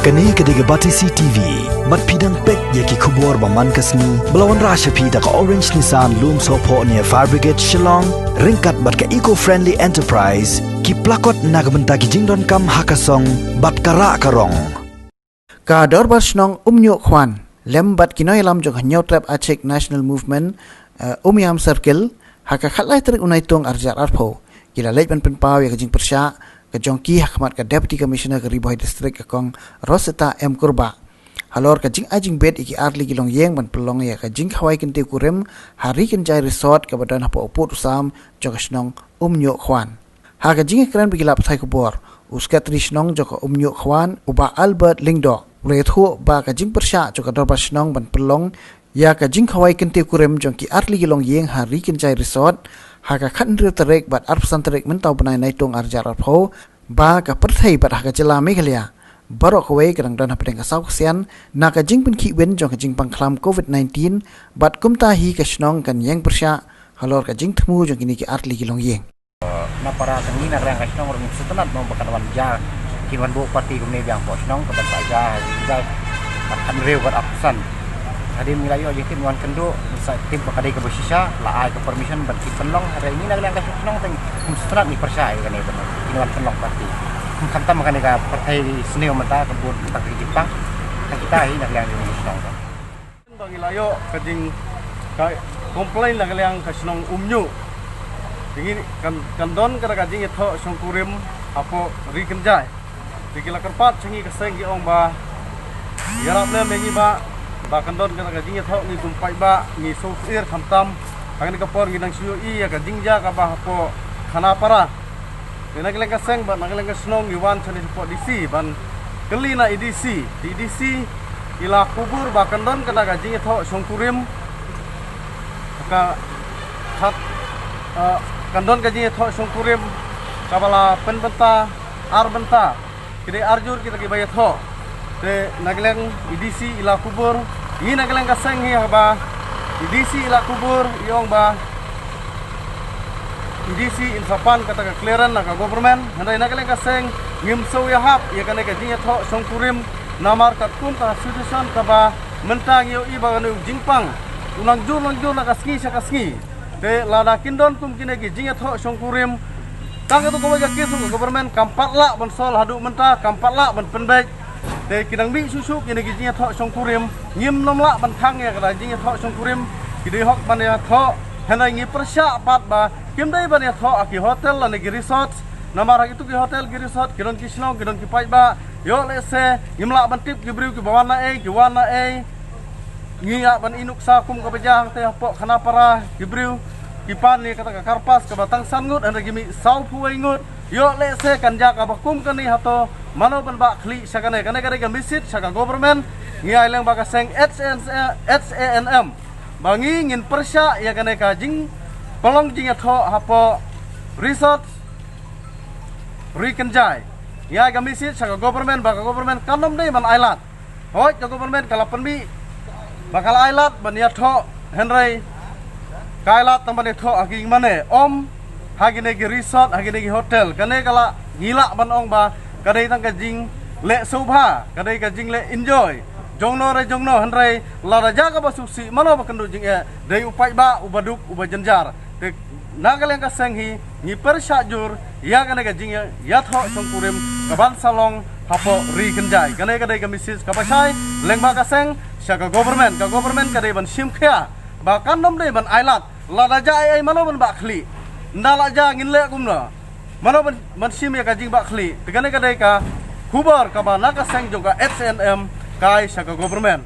Kani kediga bati CTV, mat pidang pek yaki kubur baman kasni, belawan rasha pida ka Orange Nissan Loom Sopo near Fire Brigade Shillong, ringkat bat ka eco-friendly enterprise, ki plakot nagbenta ki jingdon kam hakasong, bat kara karong. Ka dor basnong umnyo khwan, lem bat kinoy lam jong hanyaw trap achek national movement, umyam circle, haka khatlay terik unay tong arjar arpo, kila lej ban penpaw ya kajing persya, kajongki hakmat ka Deputy Commissioner ke Riboy District akong Rosetta M. Kurba. Halor kajing ajing bed iki arli gilong yeng ban pelong ya kajing kawai kente kurem hari kenjai resort ke badan hapa uput usam jong kasnong umnyo khwan. Ha kajing keren bigilap thai kubor. Uskat risnong jong umnyo khwan uba Albert Lingdo. Ulethu ba kajing persya jong kador basnong ban pelong ya kajing kawai kente kurem jong ki arli gilong yeng hari kenjai resort. Haka khandri terek bat arpsan terek mentau benai naitung arjar arpo ba ka perthai bat haka jela Meghalaya barok kawai kadang dan hapedeng kasau kesian na ka jing pen ki wen jong ka jing pangklam COVID-19 bat kumta hi ka snong kan yang persya halor ka jing temu jong kini ki artli gilong yeng na para kangi na rang ka snong rum setenat mo bakadwan ja kinwan bu parti kumne biang po snong ka ban ja kan reu bat apsan Hadim milayo aja tim wan kendo sa tim pakadai ke bersisa la ai ke permission ban tim penlong hari ini naglang ka snong teng kumstrat ni persai kan itu kinwan penlong parti kanta makane ka partai sneo mata kebun tak di Jepang kita ini naglang ni snong bang milayo kajing ka komplain naglang ka snong umnyu ini kan don kada kajing itu songkurim apo ri kenjai dikila kerpat cengi keseng gi ong ba yarap le mengi ba bahkan don kata kajing ya thok ni tumpai ba ni sofir khamtam akan kapor nginang siyo ya kajing ja ka ba po khana para naglang ka seng ba naglang ka snong iwan chani po DC ban keli na EDC di EDC ila kubur bahkan don kata kajing ya thok songkurim ka hat kandon kajing ya thok songkurim kabala penbenta arbenta kide arjur kita ki bayat thok de naglang EDC ila kubur ini naglang kaseng hi ba EDC ila kubur iong ba EDC insapan kata ka clearance na ka government handai naglang kaseng ngimso ya hap ya kana ka jinya tho songkurim namar ka kum ka solution ka ba mentang yo i ba nu jingpang unang jur na kasngi sa kasngi de lada kindon kum kine ki jinya tho songkurim tang itu ko ga kisu government kampatla ban sol hadu menta kampatla ban penbek de kidang bi susuk ini gijinya thok songkurim ngim nomla ban thang ya kada jinya thok songkurim kidi hok ban ya thok hanai ngi persya pat ba kim dai ban ya thok aki hotel la negi resort namara itu ki hotel ki resort kidon ki snow kidon ki pai ba yo le se ngimla ban tip ki briu ki bawana ki wana ngi ya ban inuk sa kum ka bejang te pok khana para ki briu ki pan ni kata ka karpas ka batang sangut anda gimi sau puai ngut yo le se kanja ka bakum kani hato mano ban ba khli sakane kane kare ka misit saka government ngiai leng ba ka seng HANM bangi ngin persya ya kane ka jing pelong jing tho hapo resort rikenjai ya ka misit saka government ba ka government kanom dei ban ailat hoi ka government kala penbi bakal ailat ban ya tho henry kailat tamban tho aging mane om hagine gi resort hagine gi hotel kane kala ngila ban ong ba kadai tang kajing le subha kadai kajing le enjoy jongno hanrai la raja ka basusi mano ba kendu jing e dei upai ba ubaduk ubajenjar de nagaleng ka senghi ni persya jur ya kana kajing ya tho songkurim kaban salong hapo ri kenjai kadai ka misis ka pasai leng ba ka seng saka government kadai ban sim khia ba kanom dei ban ailat la raja ai mano ban ba khli ndala ja ngin le kumna mano ban sim ya kajing bakli tegane kadai ka kubar ka ba naka seng juga SNM kai saka government